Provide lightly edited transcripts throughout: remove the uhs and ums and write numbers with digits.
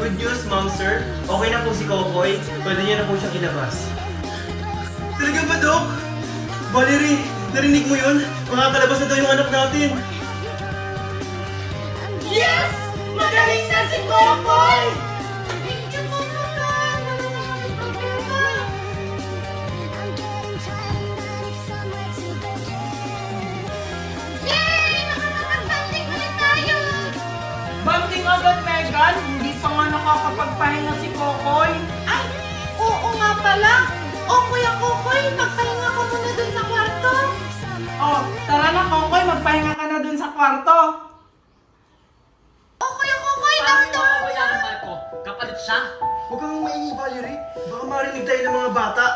Good news, ma'am, sir. Okay na po si Kokoy. Pwede niya na po siyang ilabas. Talaga ba, Dok? Valerie, narinig mo yun? Makakalabas na daw yung anak natin. Yes! Magaling na si Kokoy! Banding agad, Megan! Hindi pa nga nakakapagpahinga si Kokoy. Ay, oo nga pala. O Kuya Kokoy, magpahinga ka muna dun sa kwarto. Oh, tara na, Kokoy. Magpahinga ka na dun sa kwarto. O Kuya Kokoy, Paano down. yung babayaran, Marco? Kapalit siya? Huwag kang maingi, Valerie. Baka marinig tayo ng mga bata.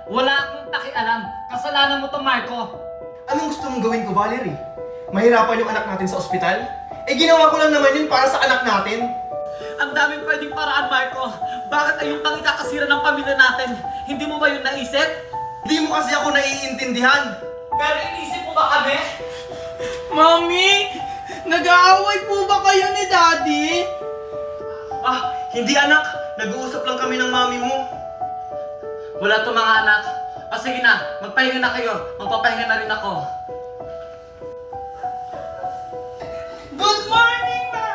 Wala akong pakialam. Kasalanan mo to, Marco. Anong gusto mong gawin ko, Valerie? Mahirapan yung anak natin sa ospital? Eh, ginawa ko lang naman yun para sa anak natin. Ang daming pwedeng paraan, Marco. Bakit ayun pang ikakasira ng pamilya natin? Hindi mo ba yun naisip? Hindi mo kasi ako naiintindihan. Pero inisip mo ba kami? Mami! Nag-aaway po ba kayo ni Daddy? Ah, hindi anak. Nag-uusap lang kami ng mami mo. Wala to mga anak. Sige na, magpahinga na kayo. Magpapahinga na rin ako. Good morning, Ma!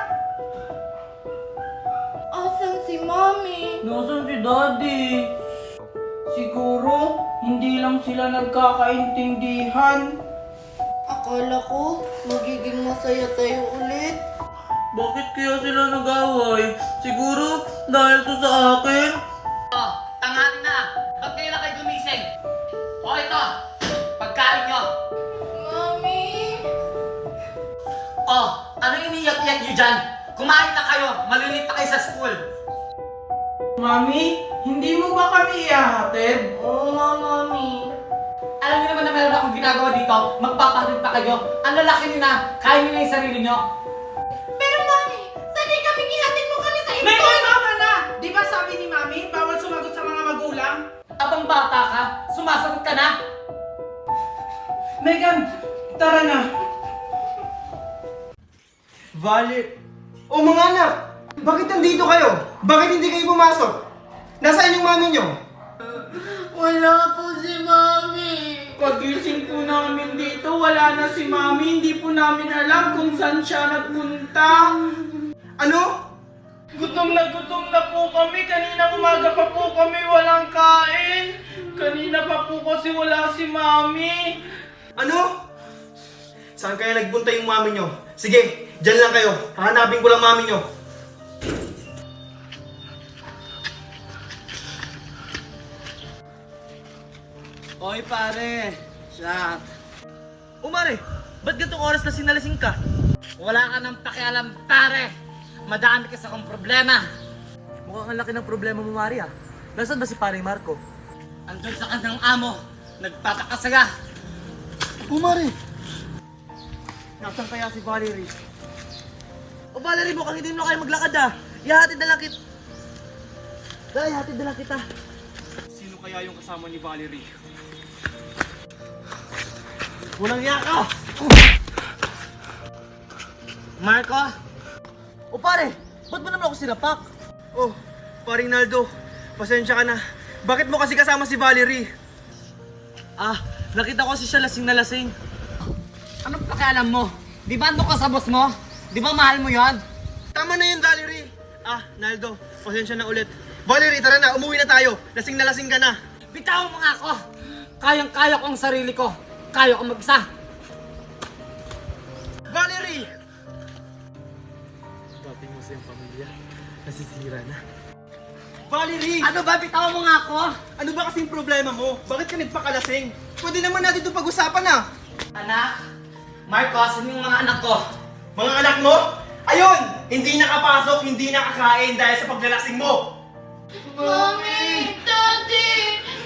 Asan si Mommy? Nasaan si Daddy? Siguro, hindi lang sila nagkakaintindihan. Akala ko, magiging masaya tayo ulit. Bakit kaya sila nag-aaway? Siguro, dahil to sa akin? Oh, tanghali na. Ba't kayo na kayo gumising? O ito, pagkain nyo. Mommy? Oh, ano iniyak-iyak nyo dyan? Kumain na kayo, malilate pa kayo sa school. Mami, hindi mo ba kami ihahatid? Oo nga, Mommy. Alam niyo naman na meron akong ginagawa dito, magpapahatid pa kayo. Ang lalaki niyo na, kaya niyo na yung sarili niyo. Pero Mommy, sanay kami ihatid mo kami sa Megan, tama na! Di ba sabi ni Mami, bawal sumagot sa mga magulang? Abang bata ka, sumasagot ka na. Megan, tara na. Oh, mga anak! Bakit nandito kayo? Bakit hindi kayo pumasok? Nasaan yung mami nyo? Wala po si Mommy. Pagising po namin dito, wala na si Mami. Hindi po namin alam kung saan siya nagpunta. Ano? Gutom na po kami. Kanina umaga pa po kami walang kain. Kanina pa po kasi wala si Mami. Ano? Saan kaya nagpunta yung mami nyo? Sige, dyan lang kayo. Hahanapin ko lang mami nyo. Oy pare, shot. Umare, ba't gantong oras na sinalasing ka? Wala ka nang pakialam, pare. Madami ka sa kong problema. Mukhang ang laki ng problema mo, Maria. Nasaan ba si Pare Marco? Andun sa kanyang amo, nagpapakasaga. Umari! Nasaan kaya si Valerie? O Valerie, mukhang hindi mo na kayo maglakad ah. Ihatid na lang kita. Dahil, ihatid na lang kita. Sino kaya yung kasama ni Valerie? Walang yaka! Marco, O pare, ba't mo naman ako sinapak? Oh, paring Naldo. Pasensya ka na. Bakit mo kasi kasama si Valerie? Ah, nakita ko si siya lasing na lasing. anong pakialam mo? Di ba ando ka sa boss mo? Di ba mahal mo yon? Tama na yun, Valerie. Ah, Naldo, pasensya na ulit. Valerie, tara na. Umuwi na tayo. Lasing na lasing ka na. Bitawan mo nga ako. Kayang-kaya ko ang sarili ko. Kaya ko mag-isa. Valerie! Dating mo sa iyong pamilya, nasisira na. Valerie! Ano ba? Bitawan mo nga ako. Ano ba kasing problema mo? Bakit ka nagpakalasing? Pwede naman natin ito pag-usapan na. Anak, Marco, asan yung mga anak ko? Mga anak mo? Ayun! Hindi nakapasok, hindi nakakain dahil sa paglalasing mo. Mommy! Daddy!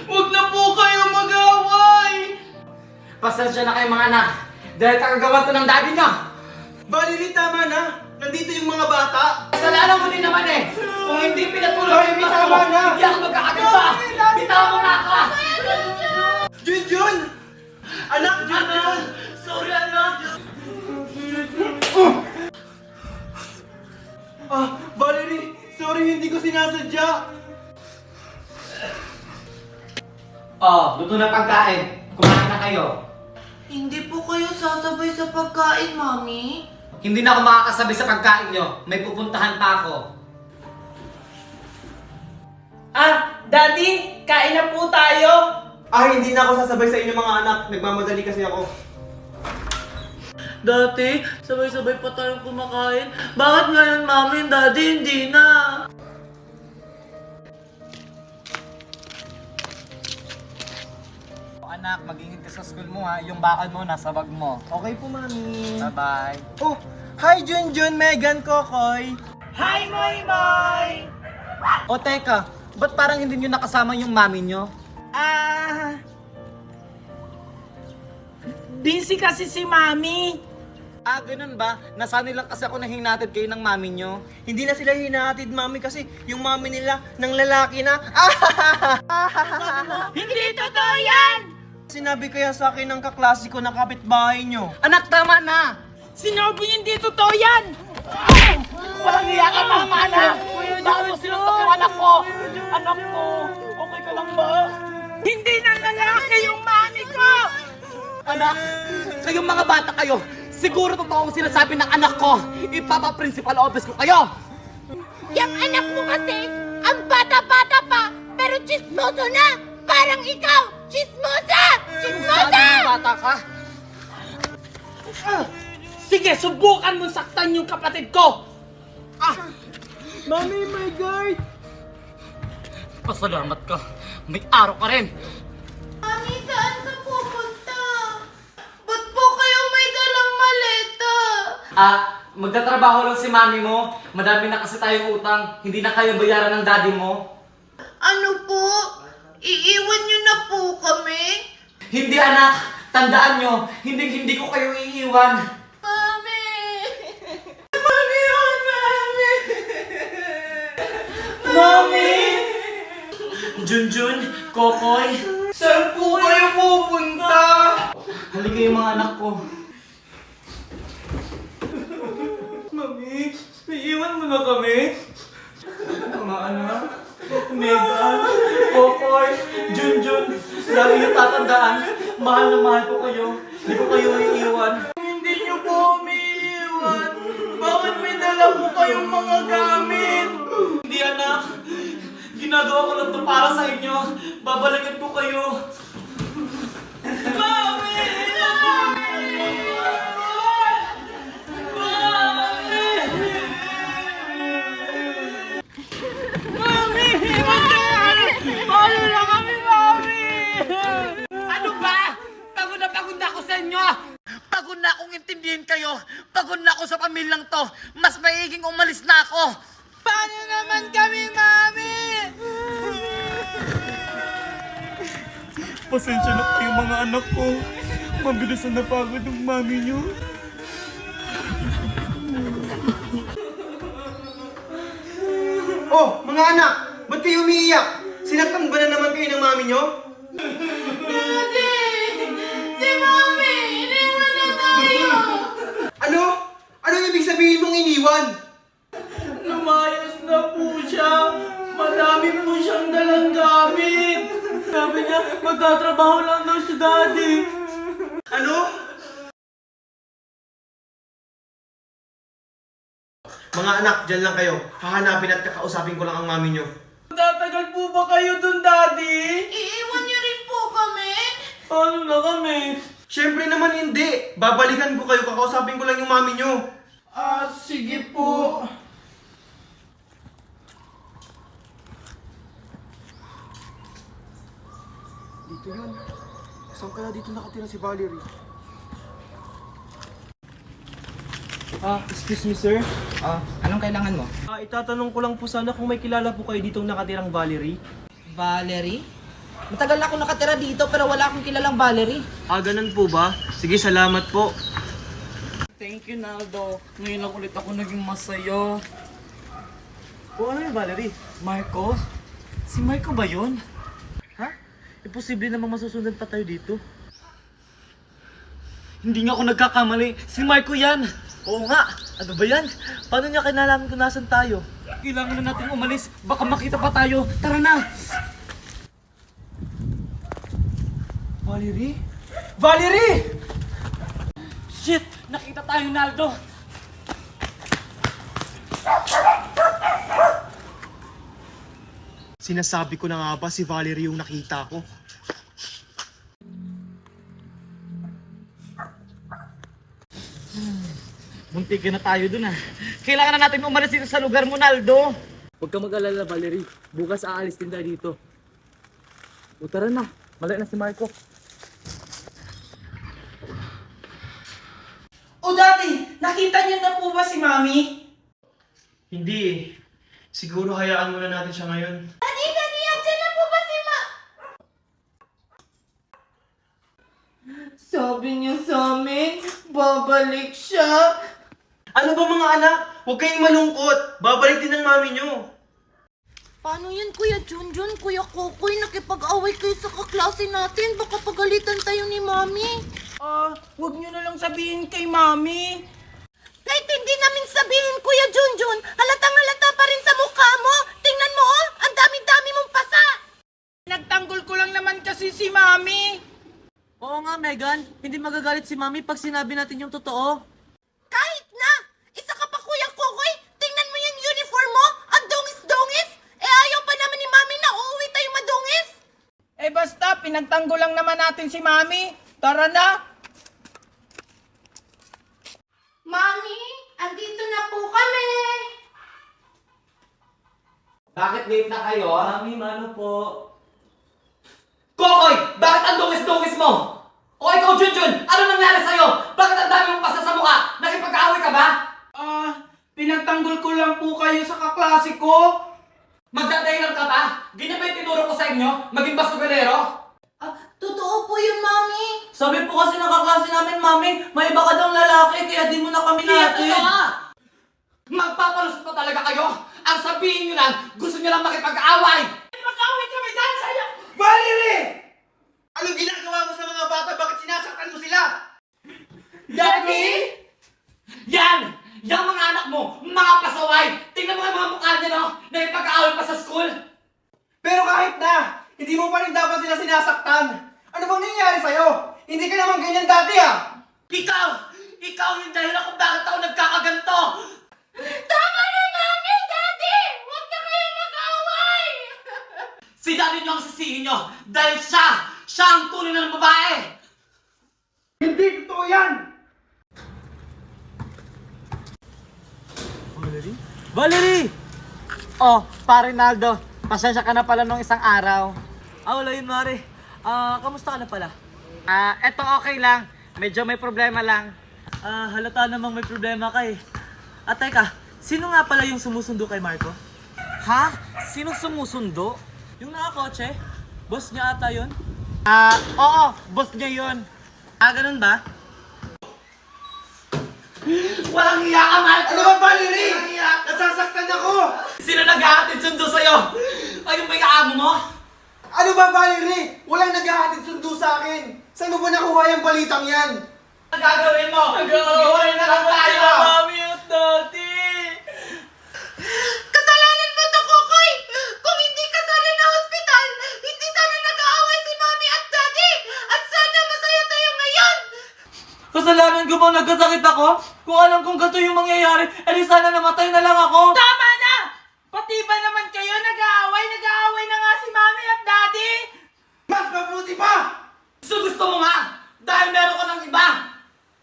Huwag na po kayo mag-aaway! Pasensya na kayo mga anak. Dahil kagagawan ko ng daddy nyo. Valerie, tama na. Nandito yung mga bata. Kasalanan mo din naman eh. Kung hindi pinatuloy yung mas tama mo, na. hindi ako magkakaganda. Bitawan mo nga ako. Junjun! Anak, Junjun! Sorry anak. Valerie, sorry. hindi ko sinasadya. Oh, luto na pagkain. Kumain na kayo. Hindi po kayo sasabay sa pagkain, Mami. Hindi na ako makakasabi sa pagkain nyo. May pupuntahan pa ako. Daddy, kain na po tayo. Hindi na ako sasabay sa inyo mga anak. Nagmamadali kasi ako. Dati, sabay-sabay pa tayong kumakain. Bakit ngayon, Mami and Daddy, hindi na? Anak, mag-ingat ka sa school mo ha. Yung bakal mo, nasa bag mo. Okay po, Mami. Bye-bye. Oh, hi Junjun, Megan, Kokoy. Hi, Moy Moy! O teka, ba't parang hindi nyo nakasama yung mami nyo? Busy kasi si Mami. Ganun ba? Nasanay lang kasi ako na hinatid kayo ng mami nyo. Hindi na sila hinahatid, Mami, kasi yung mami nila ng lalaki na. Hindi totoo yan! Sinabi kaya sa akin ng kaklase ko na kapitbahay nyo. Anak, tama na! Sinabi hindi totoo yan! Walang iya ka, mama na! Bakit mo sinuntok yung anak ko? Anak ko, okay ka lang ba? Hindi na lalaki yung mami ko! Anak, kayong mga bata kayo, siguro totoo ang sinasabi ng anak ko. Ipapa-principal office ko kayo! Yung anak mo kasi, ang bata-bata pa, pero chismoso na! Parang ikaw! Chismosa! Sabi ng bata ka? Sige, subukan mo saktan yung kapatid ko! Mami, my God! Pasalamat ka. May araw ka rin. Mami, saan ka pupunta? Ba't po kayo may dalang maleta? Magtatrabaho lang si mami mo. Madami na kasi tayong utang. Hindi na kaya bayaran ng daddy mo. Ano po? Iiwan niyo na po kami? Hindi anak, tandaan nyo, hindi ko kayo iiwan. Mami! Mami! Junjun, Kokoy, Saan po kayo pupunta? halika yung mga anak ko. Mami, iiwan mo na kami. Mga anak, Megan, Kokoy, Junjun, lagi niyo tatandaan, mahal na mahal ko kayo. Hindi ko kayo iiwan. Hindi niyo po umiiwan. Bakit may dala po kayong mga gamit? Hindi anak, ginagawa ko lang to para sa inyo. Babalikan ko kayo. Mami! Mami! Paano na kami, Mami? Ano ba? Pagod na ako sa inyo! Pagod na akong intindihin kayo! Pagod na ako sa pamilyang to! Mas maiging umalis na ako! Paano naman kami, Mami? pasensya na kayo mga anak ko. Mabilis na napagod ng mami nyo. Oh, mga anak! Ba't kayo umiiyak? Sinaktan ba na naman kayo ng mami nyo? Daddy! Si Mami! Iniwan na tayo! Ano? Ano ibig sabihin mong iniwan? Lumayas na po siya. Madami po siyang dalang gamit. Sabi niya, magtatrabaho lang daw si Daddy. Ano? Mga anak, dyan lang kayo. Hahanapin at kakausapin ko lang ang mami nyo. Tatagal po ba kayo dun, Daddy? Iiwan niyo rin po kami? Ano na kami? Siyempre naman hindi. Babalikan ko kayo, kakausapin ko lang yung mami nyo. Sige po. Dito yun. Saan kaya dito nakatira si Valerie? Excuse me sir. Anong kailangan mo? Itatanong ko lang po sana kung may kilala po kayo ditong nakatirang Valerie. Valerie? Matagal na ako nakatira dito pero wala akong kilalang Valerie. Ganun po ba? Sige, salamat po. Thank you, Naldo. Ngayon lang ulit ako naging masaya. Ano yung Valerie? Marco? Si Marco ba yun? Ha? Imposible namang masusundan pa tayo dito. Hindi nga ako nagkakamali. Si Marco yan! Oo nga! Ano ba yan? Paano niya kinalaman kung nasan tayo? Kailangan na natin umalis. Baka makita pa tayo. Tara na! Valerie? Valerie! Shit! Nakita tayo, Naldo! Sinasabi ko na nga ba si Valerie yung nakita ko? Muntikin na tayo dun ah. Kailangan na natin umalis dito sa lugar mo, Naldo! Huwag ka mag-alala, Valerie. Bukas aalis din tayo dito. O tara na. Malay na si Marco. O Daddy, nakita niyo na po ba si Mami? Hindi eh. Siguro hayaan muna natin siya ngayon. Daddy, andyan na po ba si Sabi niya sa amin, babalik siya. Ano ba mga anak? Huwag kayong malungkot. Babalik din ng mami nyo. Paano yan, Kuya Junjun, Kuya Kokoy? Nakipag-away kayo sa kaklase natin. Baka pagalitan tayo ni Mami. Huwag niyo na lang sabihin kay Mami. Kahit hindi namin sabihin, Kuya Junjun, halatang-halata pa rin sa mukha mo. Tingnan mo, oh, ang dami-dami mong pasa. Nagtanggol ko lang naman kasi si Mami. Oo nga, Megan. Hindi magagalit si Mami pag sinabi natin yung totoo. Kahit na! Isa ka pa, Kuya Kokoy! Tingnan mo yung uniform mo! Ang dungis-dungis! Eh ayaw pa naman ni Mami na uuwi tayo madungis! Eh basta, pinagtanggol lang naman natin si Mami. Tara na. Mami, andito na po kami! Bakit late na kayo? Mami, mano po? Kokoy! Bakit ang dungis-dungis mo? O ikaw, Junjun! Ano nangyari sa'yo? Bakit ang dami mong pasa sa mukha? Nakipag-aaway ka ba? Pinagtanggol ko lang po kayo sa kaklase ko. Magdadahilan ka ba? Ganyan ba yung tinuro ko sa inyo? Maging basugalero? Totoo po yun, Mami! Sabi po kasi ng kaklase namin, Mami, may iba ka daw lalaki, kaya di mo na kami natin. Magpapalusot pa talaga kayo? Ang sabihin nyo lang, gusto nyo lang makipag-aaway! Mag-away kami dahil sa'yo. Valerie! Anong ginagawa mo sa mga bata? Bakit sinasaktan mo sila? Daddy? Yan! Yang mga anak mo, mga pasaway! Tingnan mo nga mga mukha niya, no? Nakipag-aaway pa sa school! Pero kahit na, hindi mo pa rin dapat sila sinasaktan. Ano bang nangyayari sa'yo? Hindi ka naman ganyan dati ah! Ikaw! Ikaw yung dahilan kung bakit ako nagkakaganto! Tama na, Mami! Daddy! Huwag na kayo mag-away! Si daddy niyo ang sisihin niyo dahil siya ang tunay ng babae! Hindi totoo yan! Valerie! Oh, pare Naldo, pasensya ka na pala nung isang araw. Wala yun, Mare. Kamusta ka na pala? Eto okay lang. Medyo may problema lang. Halata namang may problema ka eh. Teka, sino nga pala yung sumusundo kay Marco? Ha? Sino sumusundo? Yung nakakotse? Boss niya ata yun? Oo, boss niya yun. Ganun ba? Walang hiya ka, Marco! Ano ba, Valerie? Nasasaktan ako! Sino nag-aatid sundo sa'yo? Ay, yung may kaamo mo? Ano ba, Valerie? Walang naghahatid sundo sa akin! Saan mo ba nakuha yung balitang yan? Ang gagawin mo? Mag-iwalay na lang tayo! Mami at Daddy. Kasalanan mo to, Kokoy! Kung hindi ka sana na hospital, hindi sana nag-aaway si Mami at Daddy! At sana masaya tayo ngayon! Kasalanan ko bang nagkasakit ako? Kung alam kong gato yung mangyayari, edi sana namatay na lang ako! Tama na! Pati ba naman kayo nag-aaway? Nag-aaway na nga si Mami at Daddy! Mas mabuti pa! Gusto mo nga! Dahil meron ko ng iba!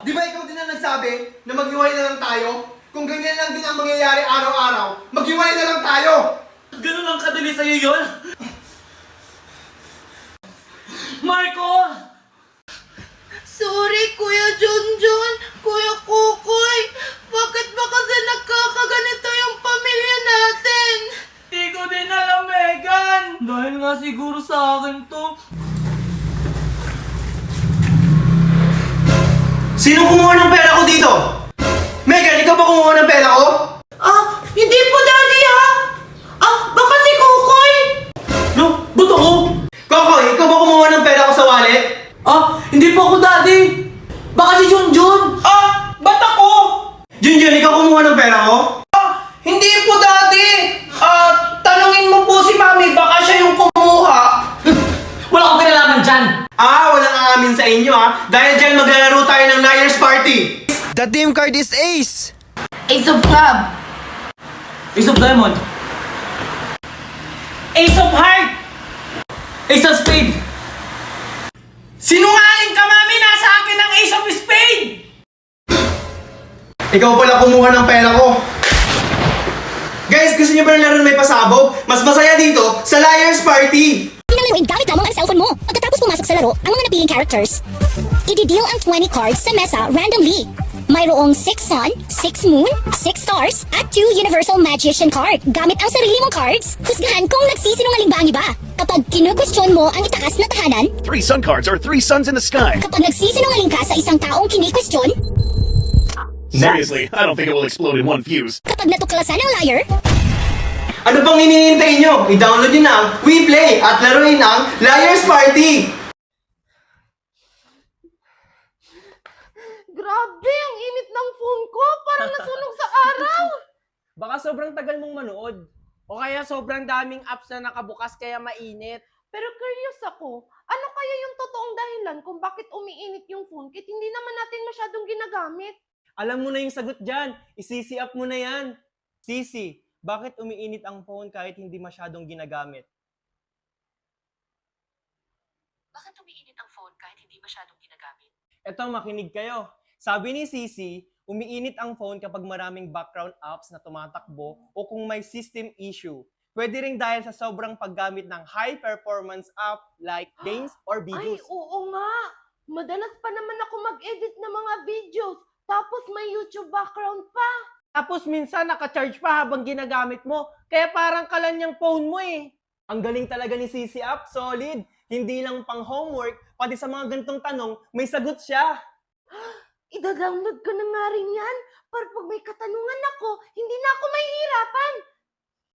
Di ba ikaw din ang nagsabi na maghiwalay na lang tayo? Kung ganyan lang din ang mangyayari araw-araw, maghiwalay na lang tayo! Ganun lang kadali sa'yo yun? Marco! Sorry, Kuya Junjun, Kuya Kokoy. Bakit ba kasi nagkakaganito yung pamilya natin? Di ko din alam, Megan. Dahil nga siguro sa akin to. Sino kumuha ng pera ko dito? Megan, ikaw ba kumuha ng pera ko? Hindi po, Daddy, ha? Baka si Kokoy. No, ba't ako? Kokoy, ikaw ba kumuha ng pera ko sa wallet? Hindi po ako, Daddy! Baka si Junjun! Ba't ako? Junjun, ikaw kumuha ng pera ko? Hindi po, Daddy. ba? Dahil dyan maglalaro tayo ng Liar's Party! The team card is Ace! Ace of Club. Ace of Diamond. Ace of Heart! Ace of Spade. Sinungaling ka, Mami! Nasa akin ang Ace of Spade! Ikaw pala kumuha ng pera ko. Guys, gusto niyo ba ng laro na may pasabog? Mas masaya dito sa Liar's Party! Pinalaruin gamit lamang ang cellphone mo. Pagkatapos pumasok sa laro, ang mga napiling characters, i-deal ang 20 cards sa mesa randomly. Mayroong 6 sun, 6 moon, 6 stars, at 2 universal magician card. Gamit ang sarili mong cards, husgahan kung nagsisinungaling ba ang iba. Kapag kinukwestiyon mo ang itakas na tahanan, 3 sun cards are 3 suns in the sky. kapag nagsisinungaling ka sa isang taong kinikwestiyon, Seriously, I don't think it will explode in one fuse. kapag natuklasan ang liar, Ano pang hinihintay nyo? I-download nyo na ang WePlay at laruin ang Liar's Party! Grabe, ang init ng phone ko. Parang nasunog sa araw. Baka sobrang tagal mong manood. O kaya sobrang daming apps na nakabukas kaya mainit. Pero curious ako, ano kaya yung totoong dahilan kung bakit umiinit yung phone kit hindi naman natin masyadong ginagamit? Alam mo na yung sagot dyan. I-CC up mo na yan. CC, bakit umiinit ang phone kahit hindi masyadong ginagamit? Bakit umiinit ang phone kahit hindi masyadong ginagamit? Eto, makinig kayo. Sabi ni CC, umiinit ang phone kapag maraming background apps na tumatakbo o kung may system issue. Pwede rin dahil sa sobrang paggamit ng high-performance app like games or Ay, videos. oo nga. Madalas pa naman ako mag-edit ng mga videos. Tapos may YouTube background pa. Tapos minsan naka-charge pa habang ginagamit mo. Kaya parang kalan yung phone mo eh. Ang galing talaga ni CC App, solid. Hindi lang pang homework, pati sa mga gantong tanong, may sagot siya. Ida-download ko na nga rin yan. Para pag may katanungan ako, hindi na ako mahihirapan.